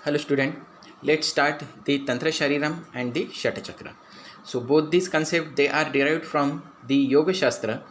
Hello student, let's start the Tantra Shariram and the Shata Chakra. So both these concepts they are derived from the Yoga Shastra,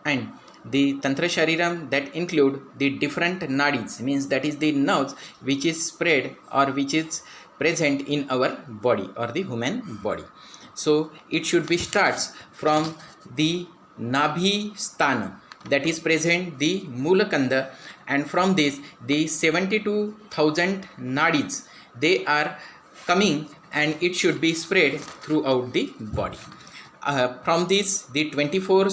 and the Tantra Shariram that include the different nadis, means that is the nerves which is spread or which is present in our body or the human body. So it should be starts from the Nabhi Sthana, that is present the Mulakanda, and from this the 72,000 nadis they are coming, and it should be spread throughout the body. From this the 24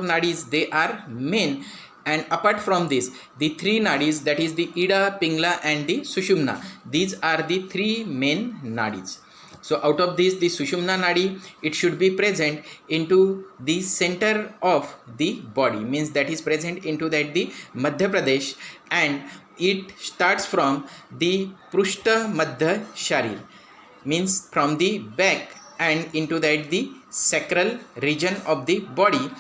nadis they are main, and apart from this the three nadis, that is the Ida, Pingla and the Sushumna, these are the three main nadis. So out of this the Sushumna nadi, it should be present into the center of the body, means that is present into that the Madhya Pradesh, and it starts from the Prushta Madhya Sharir, means from the back and into that the sacral region of the body,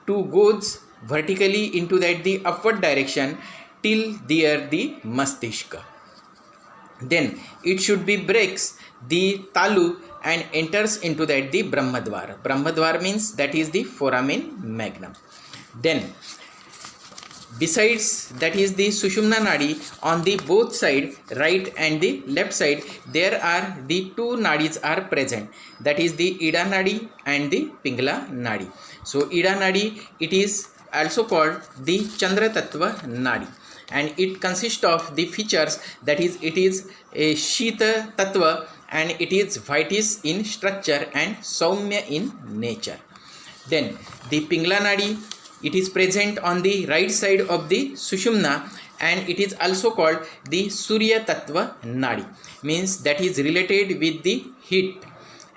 to goes vertically into that the upward direction till there the Mastishka. Then it should be breaks the Talu and enters into that the Brahmadwar. Brahmadwar means that is the foramen magnum. Then besides that is the Sushumna nadi, on the both side, right and the left side, there are the two nadis are present, that is the Ida nadi and the Pingla nadi. So Ida nadi, it is also called the Chandra Tattva nadi, and it consists of the features, that is it is a Shita Tattva, and it is whitish in structure and Saumya in nature. Then the Pingla nadi, it is present on the right side of the Sushumna, and it is also called the Surya Tattva nadi, means that is related with the heat,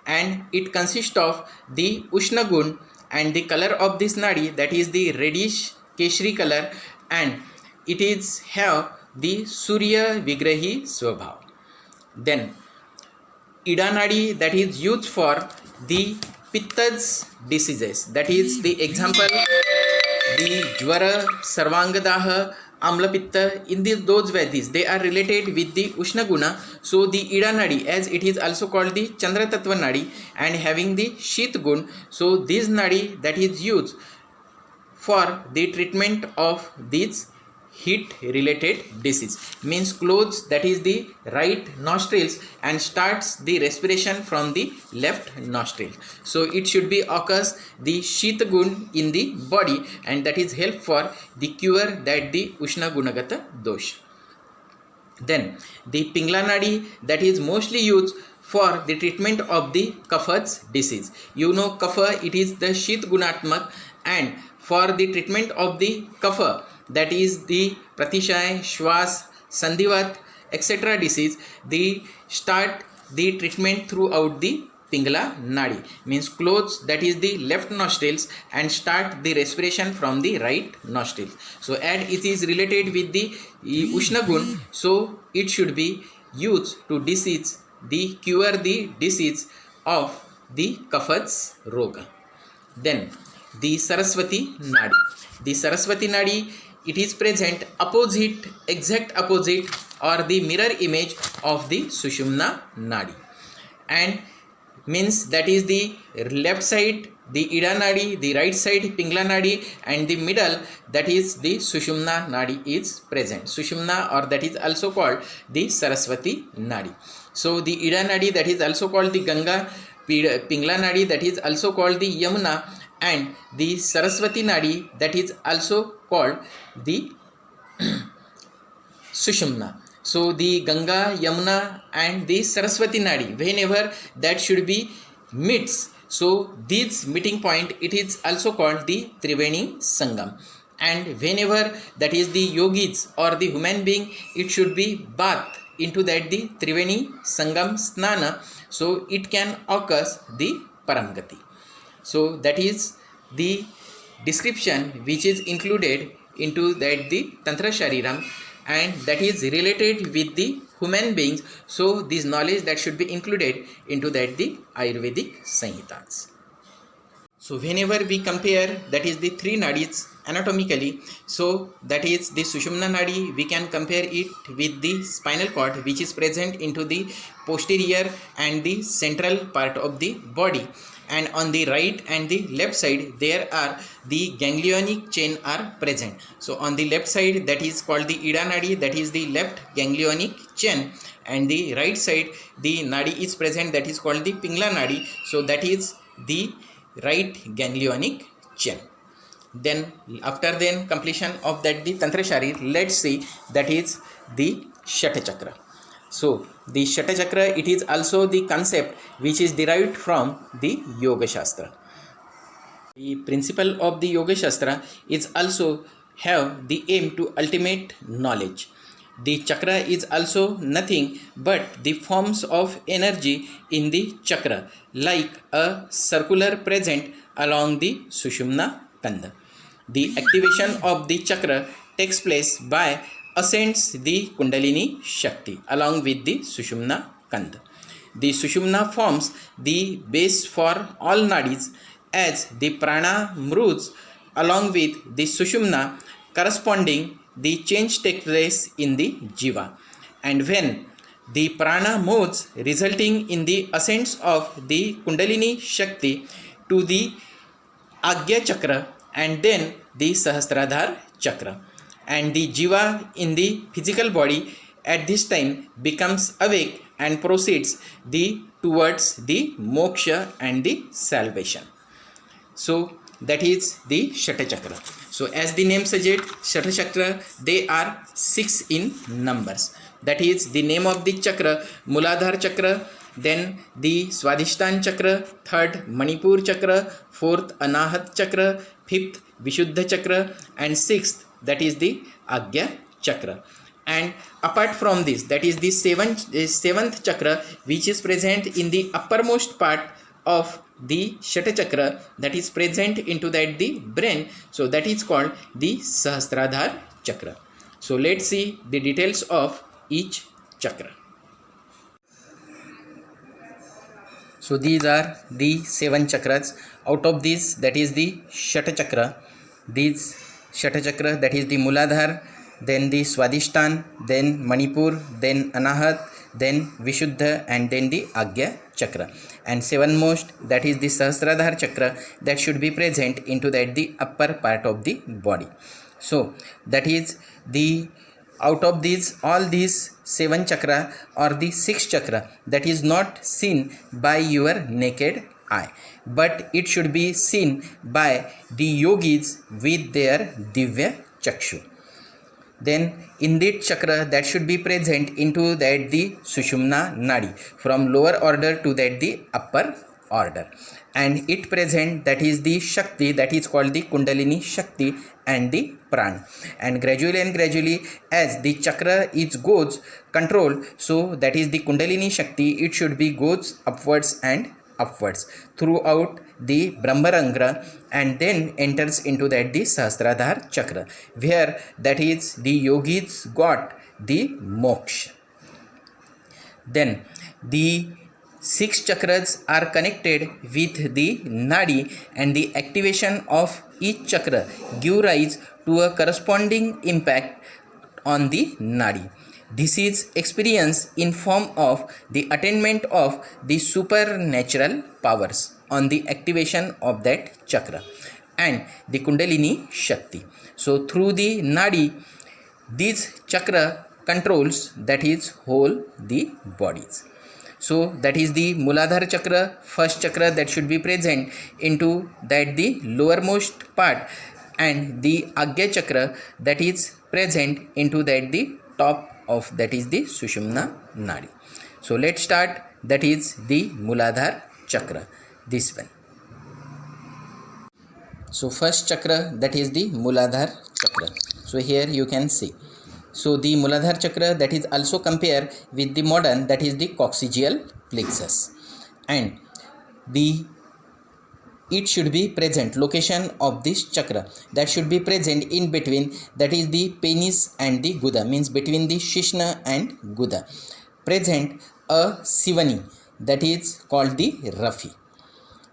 and it consists of the Ushna Gun, and the color of this nadi, that is the reddish keshri color, and it is have the Surya Vigrahi Swabhav. Then Ida nadi, that is used for the Pitta's diseases, that is the example the Jvara, Sarvangadaha, Amla Pitta, in those Vedis they are related with the Ushna Guna. So the Ida nadi, as it is also called the Chandra Tattva nadi and having the Shit Gun, so this nadi that is used for the treatment of these heat related disease, means close that is the right nostrils and starts the respiration from the left nostril. So it should be occurs the Shita Gun in the body, and that is help for the cure that the Ushna Gunagata dosh. Then the Pingla nadi, that is mostly used for the treatment of the Kapha's disease. You know Kapha, it is the Shit Gunatmak, and for the treatment of the Kapha, that is the Pratishay, Shwas, Sandhivat, etc. disease, they start the treatment throughout the Pingla nadi, means close that is the left nostrils and start the respiration from the right nostrils. So and it is related with the Ushna Gun, so it should be used to disease the cure the disease of the Kapha's Roga. Then the Saraswati nadi. The Saraswati nadi, it is present opposite, exact opposite or the mirror image of the Sushumna nadi, and means that is the left side the Ida nadi, the right side Pingla nadi, and the middle that is the Sushumna nadi is present. Sushumna, or that is also called the Saraswati nadi. So the Ida nadi, that is also called the Ganga, Pingla nadi, that is also called the Yamuna, and the Saraswati nadi, that is also called the Sushumna. So the Ganga, Yamuna and the Saraswati nadi, whenever that should be meets, so this meeting point, it is also called the Triveni Sangam, and whenever that is the yogis or the human being, it should be bath into that the Triveni Sangam Snana, so it can occur the Paramgati. So that is the description which is included into that the Tantra Shariram, and that is related with the human beings. So this knowledge that should be included into that the Ayurvedic Sanhitas. So whenever we compare that is the three nadis anatomically. So that is the Sushumna Nadi. We can compare it with the spinal cord, which is present into the posterior and the central part of the body. And on the right and the left side there are the ganglionic chain are present. So on the left side, that is called the Ida Nadi, that is the left ganglionic chain, and the right side the nadi is present, that is called the Pingla Nadi. So that is the right ganglionic chain. Then after completion of that the Tantra Sharir, let's see that is the Shata Chakra. So the Shata Chakra, it is also the concept which is derived from the Yoga Shastra. The principle of the Yoga Shastra is also have the aim to ultimate knowledge. The chakra is also nothing but the forms of energy in the chakra, like a circular present along the Sushumna Kanda. The activation of the chakra takes place by ascends the Kundalini Shakti along with the Sushumna Kanda. The Sushumna forms the base for all nadis, as the prana moves along with the Sushumna corresponding. The change takes place in the jiva, and when the prana moves resulting in the ascents of the Kundalini Shakti to the Agya Chakra and then the Sahasradhar Chakra, and the jiva in the physical body at this time becomes awake and proceeds towards the moksha and the salvation. So that is the Shata Chakra. So as the name suggests, Shata Chakra, they are 6 in numbers. That is the name of the chakra, Muladhara Chakra, then the Swadhisthana Chakra, 3rd Manipur Chakra, 4th Anahat Chakra, 5th Vishuddha Chakra, and 6th, that is the Agya Chakra. And apart from this, that is the 7th chakra, which is present in the uppermost part of the Shata Chakra, that is present into that the brain. So that is called the Sahasradhar Chakra. So let's see the details of each chakra. So these are the 7 chakras. Out of these, that is the Shata Chakra. These Shata Chakra, that is the Muladhara, then the Swadhisthana, then Manipur, then Anahat, then Vishuddha, and then the Agya Chakra. And 7th most, that is the Sahasradhar Chakra, that should be present into that the upper part of the body. So that is the out of these, all these 7 chakra or the 6 chakra, that is not seen by your naked eye, but it should be seen by the yogis with their Divya Chakshu. Then in that chakra, that should be present into that the Sushumna Nadi, from lower order to that the upper order, and it present, that is the Shakti, that is called the Kundalini Shakti and the Pran. And gradually as the chakra is goes control, so that is the Kundalini Shakti, it should be goes upwards and upwards throughout the Brahmarangra, and then enters into that the Sahasradhar Chakra, where that is the yogis got the moksha. Then the 6 chakras are connected with the nadi, and the activation of each chakra give rise to a corresponding impact on the nadi. This is experienced in form of the attainment of the supernatural powers on the activation of that chakra and the Kundalini Shakti. So through the nadi, this chakra controls, that is whole the bodies. So that is the Muladhara Chakra, first chakra, that should be present into that the lowermost part, and the Agya Chakra, that is present into that the top of, that is the Sushumna Nadi. So let's start, that is the Muladhara Chakra, this one. So first chakra, that is the Muladhara Chakra. So here you can see. So the Muladhara Chakra, that is also compared with the modern, that is the coccygeal plexus, and it should be present, location of this chakra, that should be present in between, that is the penis and the guda, means between the Shishna and guda, present a Sivani, that is called the Rafi.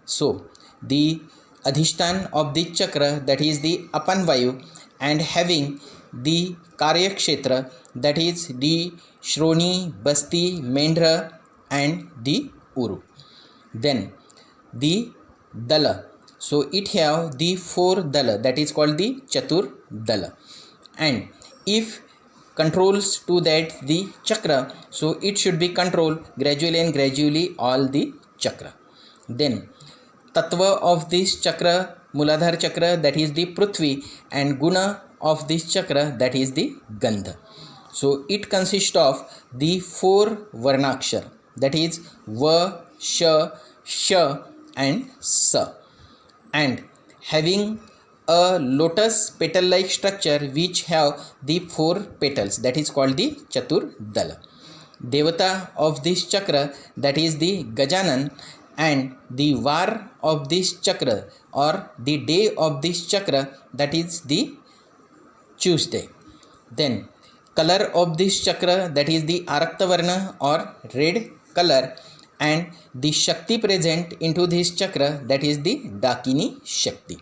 So the adhishtan of the chakra, that is the Apan Vayu, and having the Karya Kshetra, that is the Shroni, Basti, Mendra and the Uru. Then the Dala, so it have the 4 Dala, that is called the Chatur Dala, and if controls to that the chakra, so it should be control gradually and gradually all the chakra. Then Tattva of this chakra, Muladhara chakra, that is the Prithvi, and Guna of this chakra, that is the Gandha. So it consists of the 4 Varnakshar, that is Va, Sha, Sha and Sa, and having a lotus petal like structure which have the 4 petals, that is called the Chatur Dala. Devata of this chakra, that is the Gajanan, and the var of this chakra or the day of this chakra, that is the Tuesday. Then color of this chakra, that is the Arakta Varna or red color, and the Shakti present into this chakra, that is the Dakini Shakti.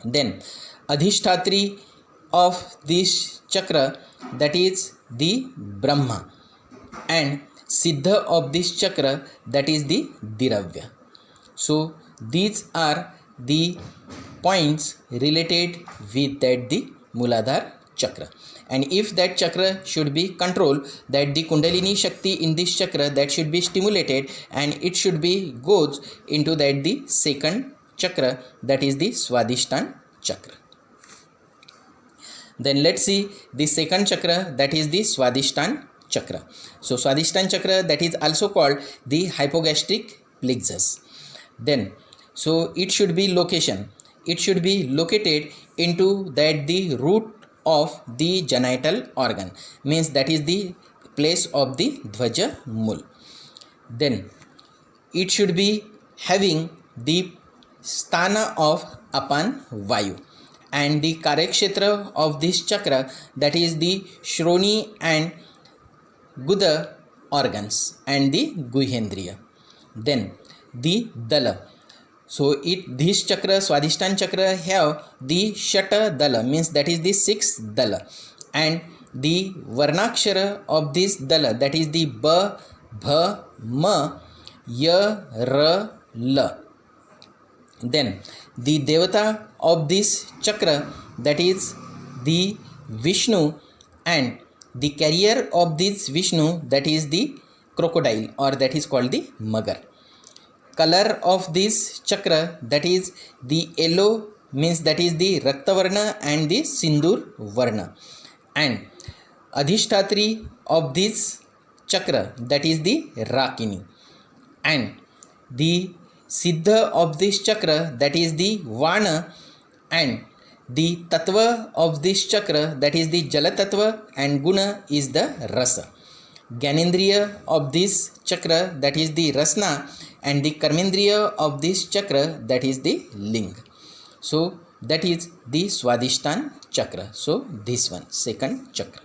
Then Adhishtatri of this chakra, that is the Brahma, and Siddha of this chakra, that is the Diravya. So these are the points related with that the Muladhara chakra, and if that chakra should be controlled, that the Kundalini Shakti in this chakra, that should be stimulated, and it should be goes into that the second chakra, that is the Swadhisthana chakra. Then let's see the second chakra, that is the Swadhisthana chakra. So Swadhisthana chakra, that is also called the hypogastric plexus. Then so it should be location, it should be located into that the root of the genital organ, means that is the place of the Dvaja Mul. Then it should be having the sthana of Apan Vayu, and the Karyakshetra of this chakra, that is the Shroni and Guda organs and the Guhendriya. Then the Dala, so this chakra, Swadhisthana chakra, have the Shata Dala, means that is the 6th Dala, and the Varnakshara of this Dala, that is the Ba, Bha, Ma, Ya, Ra, La. Then the Devata of this chakra, that is the Vishnu, and the carrier of this Vishnu, that is the crocodile, or that is called the Magar. Color of this chakra, that is the yellow, means that is the Rakta Varna and the Sindur Varna, and Adhishtatri of this chakra, that is the Rakini, and the Siddha of this chakra, that is the Vana, and the Tattva of this chakra, that is the Jala Tattva, and Guna is the Rasa. Gyanendriya of this chakra, that is the Rasna, and the Karmendriya of this chakra, that is the Ling. So that is the Swadhisthana chakra. So this one, second chakra.